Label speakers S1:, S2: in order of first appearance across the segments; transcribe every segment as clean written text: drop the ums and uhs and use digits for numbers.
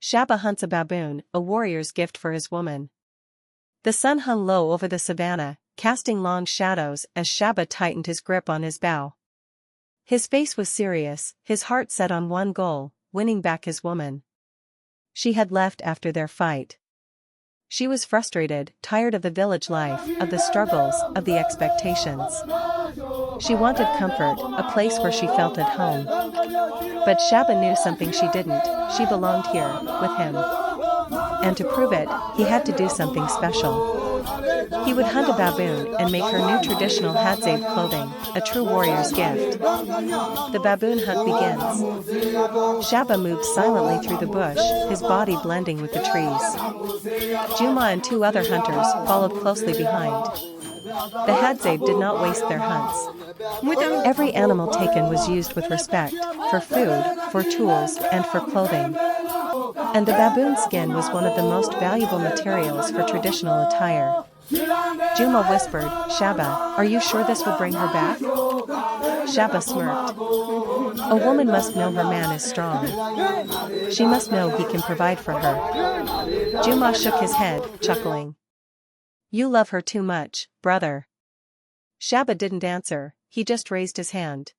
S1: Shabba hunts a baboon, a warrior's gift for his woman. The sun hung low over the savanna, casting long shadows as Shabba tightened his grip on his bow. His face was serious, his heart set on one goal, winning back his woman. She had left after their fight. She was frustrated, tired of the village life, of the struggles, of the expectations. She wanted comfort, a place where she felt at home. But Shabba knew something she didn't: she belonged here, with him. And to prove it, he had to do something special. He would hunt a baboon and make her new traditional Hadzabe clothing, a true warrior's gift. The baboon hunt begins. Shabba moved silently through the bush, his body blending with the trees. Juma and two other hunters followed closely behind. The Hadzabe did not waste their hunts. Every animal taken was used with respect, for food, for tools, and for clothing. And the baboon skin was one of the most valuable materials for traditional attire. Juma whispered, "Shabba, are you sure this will bring her back?" Shabba smirked. "A woman must know her man is strong. She must know he can provide for her." Juma shook his head, chuckling. "You love her too much, brother." Shabba didn't answer, he just raised his hand.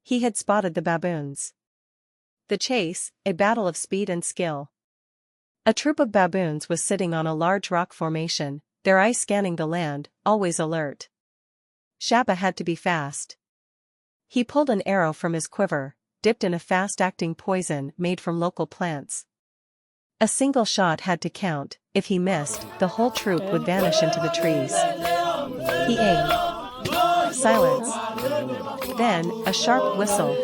S1: He had spotted the baboons. The chase, a battle of speed and skill. A troop of baboons was sitting on a large rock formation, their eyes scanning the land, always alert. Shabba had to be fast. He pulled an arrow from his quiver, dipped in a fast-acting poison made from local plants. A single shot had to count. If he missed, the whole troop would vanish into the trees. He aimed. Silence. Then, a sharp whistle.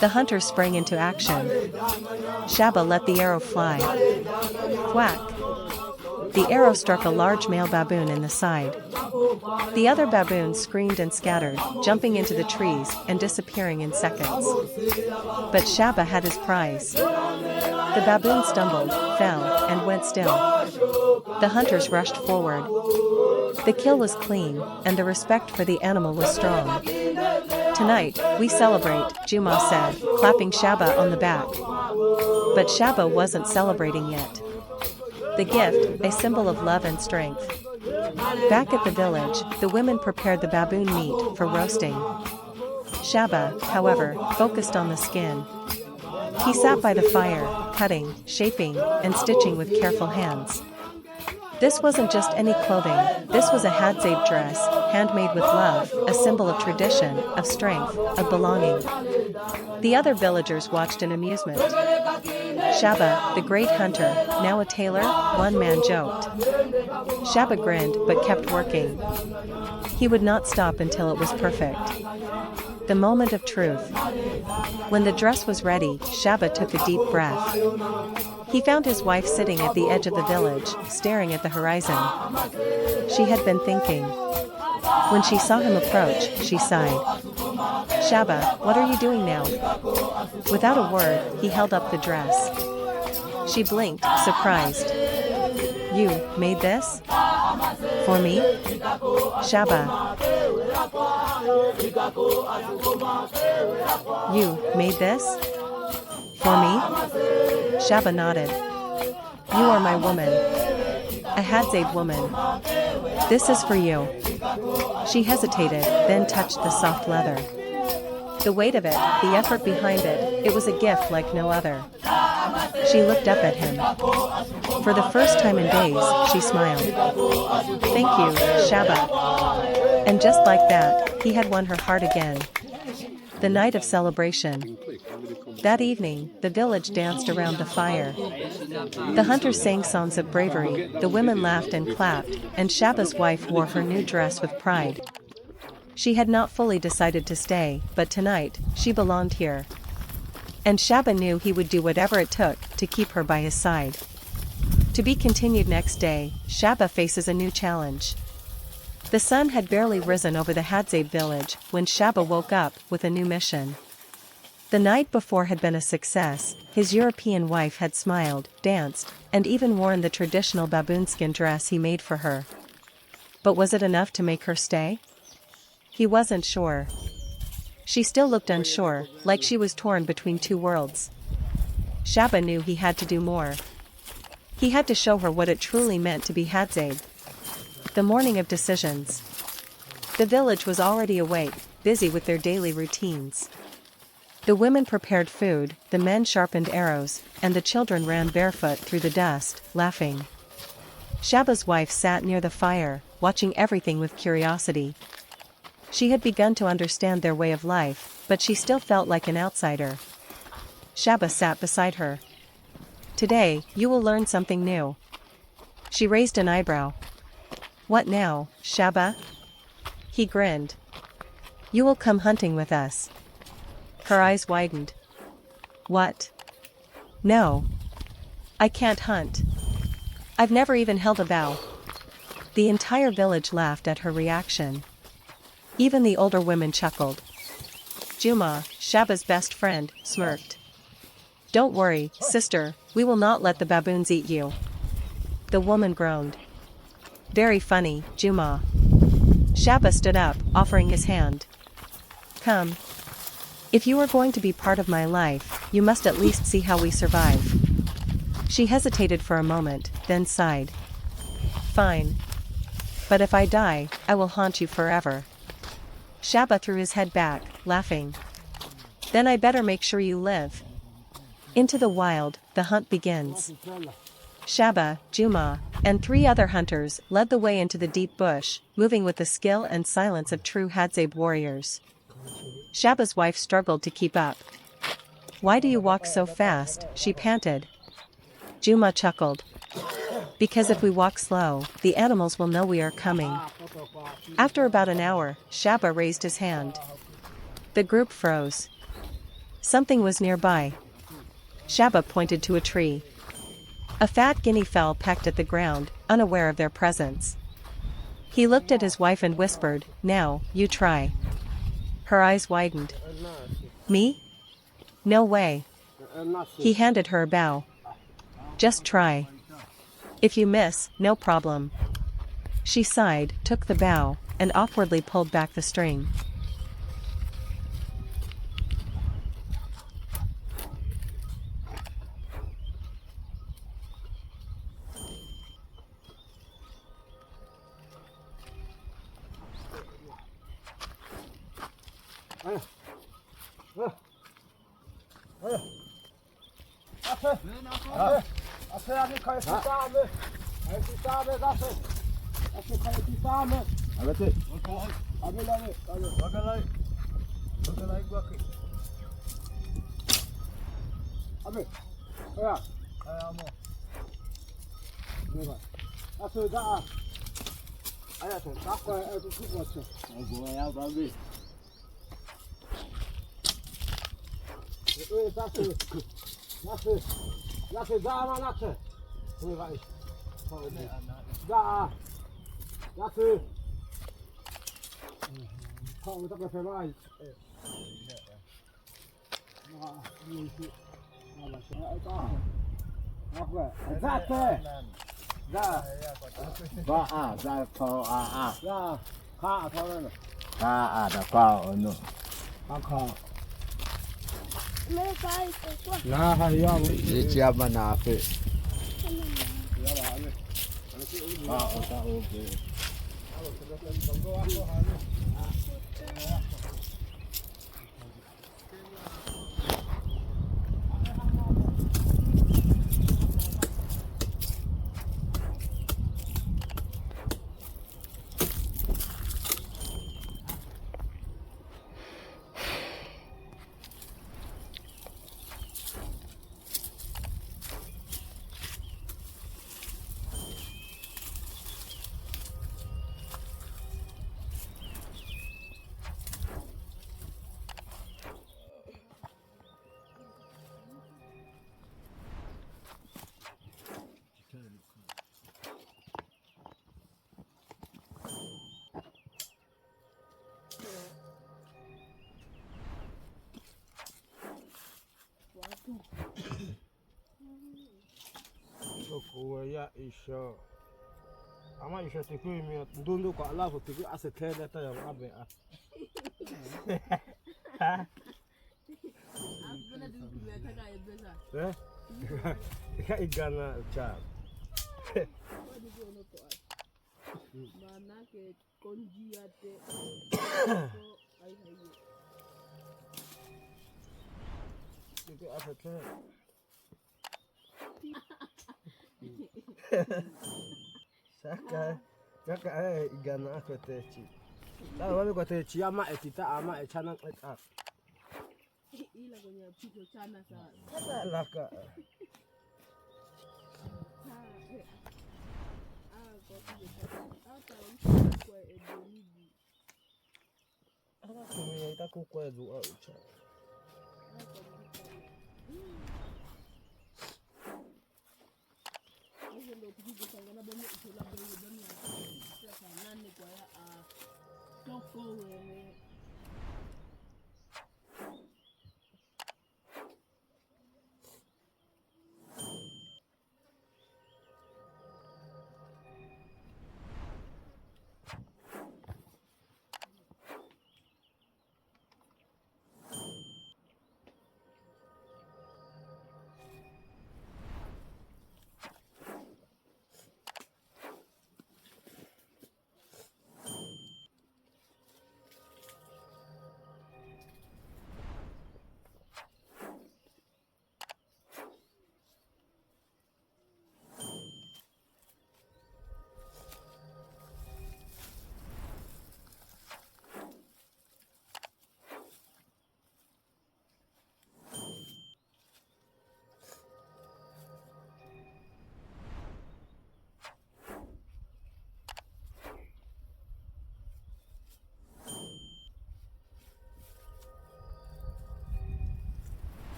S1: The hunter sprang into action. Shabba let the arrow fly. Whack. The arrow struck a large male baboon in the side. The other baboons screamed and scattered, jumping into the trees and disappearing in seconds. But Shabba had his prize. The baboon stumbled, fell, and went still. The hunters rushed forward. The kill was clean, and the respect for the animal was strong. "Tonight, we celebrate," Juma said, clapping Shabba on the back. But Shabba wasn't celebrating yet. The gift, a symbol of love and strength. Back at the village, the women prepared the baboon meat for roasting. Shabba, however, focused on the skin. He sat by the fire, cutting, shaping, and stitching with careful hands. This wasn't just any clothing, this was a Hadzabe dress, handmade with love, a symbol of tradition, of strength, of belonging. The other villagers watched in amusement. Shabba, the great hunter, now a tailor, one man joked. Shabba grinned but kept working. He would not stop until it was perfect. The moment of truth. When the dress was ready, Shabba took a deep breath. He found his wife sitting at the edge of the village, staring at the horizon. She had been thinking. When she saw him approach, she sighed. "Shabba, what are you doing now?" Without a word, he held up the dress. She blinked, surprised. "You made this? For me?" "Shabba. You made this? For me?" Shabba nodded. "You are my woman. A Hadzabe woman. This is for you." She hesitated, then touched the soft leather. The weight of it, the effort behind it, it was a gift like no other. She looked up at him. For the first time in days, she smiled. "Thank you, Shabba." And just like that, he had won her heart again. The night of celebration. That evening, the village danced around the fire. The hunters sang songs of bravery, the women laughed and clapped, and Shabba's wife wore her new dress with pride. She had not fully decided to stay, but tonight, she belonged here. And Shabba knew he would do whatever it took to keep her by his side. To be continued next day, Shabba faces a new challenge. The sun had barely risen over the Hadzabe village when Shabba woke up with a new mission. The night before had been a success. His European wife had smiled, danced, and even worn the traditional baboonskin dress he made for her. But was it enough to make her stay? He wasn't sure. She still looked unsure, like she was torn between two worlds. Shabba knew he had to do more. He had to show her what it truly meant to be Hadzabe. The morning of decisions. The village was already awake, busy with their daily routines. The women prepared food, the men sharpened arrows, and the children ran barefoot through the dust, laughing. Shabba's wife sat near the fire, watching everything with curiosity. She had begun to understand their way of life, but she still felt like an outsider. Shabba sat beside her. "Today, you will learn something new." She raised an eyebrow. "What now, Shabba?" He grinned. "You will come hunting with us." Her eyes widened. "What? No. I can't hunt. I've never even held a bow." The entire village laughed at her reaction. Even the older women chuckled. Juma, Shabba's best friend, smirked. "Don't worry, sister, we will not let the baboons eat you." The woman groaned. "Very funny, Juma." Shabba stood up, offering his hand. "Come. If you are going to be part of my life, you must at least see how we survive." She hesitated for a moment, then sighed. "Fine. But if I die, I will haunt you forever." Shabba threw his head back, laughing. "Then I better make sure you live." Into the wild, the hunt begins. Shabba, Juma, and 3 other hunters led the way into the deep bush, moving with the skill and silence of true Hadzabe warriors. Shabba's wife struggled to keep up. "Why do you walk so fast?" she panted. Juma chuckled. "Because if we walk slow, the animals will know we are coming." After about an hour, Shabba raised his hand. The group froze. Something was nearby. Shabba pointed to a tree. A fat guinea fowl pecked at the ground, unaware of their presence. He looked at his wife and whispered, "Now, you try." Her eyes widened. "Me? No way." He handed her a bow. "Just try. If you miss, no problem." She sighed, took the bow, and awkwardly pulled back the string.
S2: Ama isha tiku mi ndundu kwa alafu tiku asetlele ta ya abe a. Eh? Igana chap.
S3: Manake konjiate ai hai.
S2: Itu apa tuh? Saka igana aku techi. Tahu mami kwa techi ama etita ama echana eta.
S3: Ila kwenye picho chana sana.
S2: Kata laka.
S3: Kwa edonidi.
S2: Ana tumia itakukwezu au cha.
S3: Ndio tujije sangana bani itola bani ya. Sasa nane kwa ya toko wewe.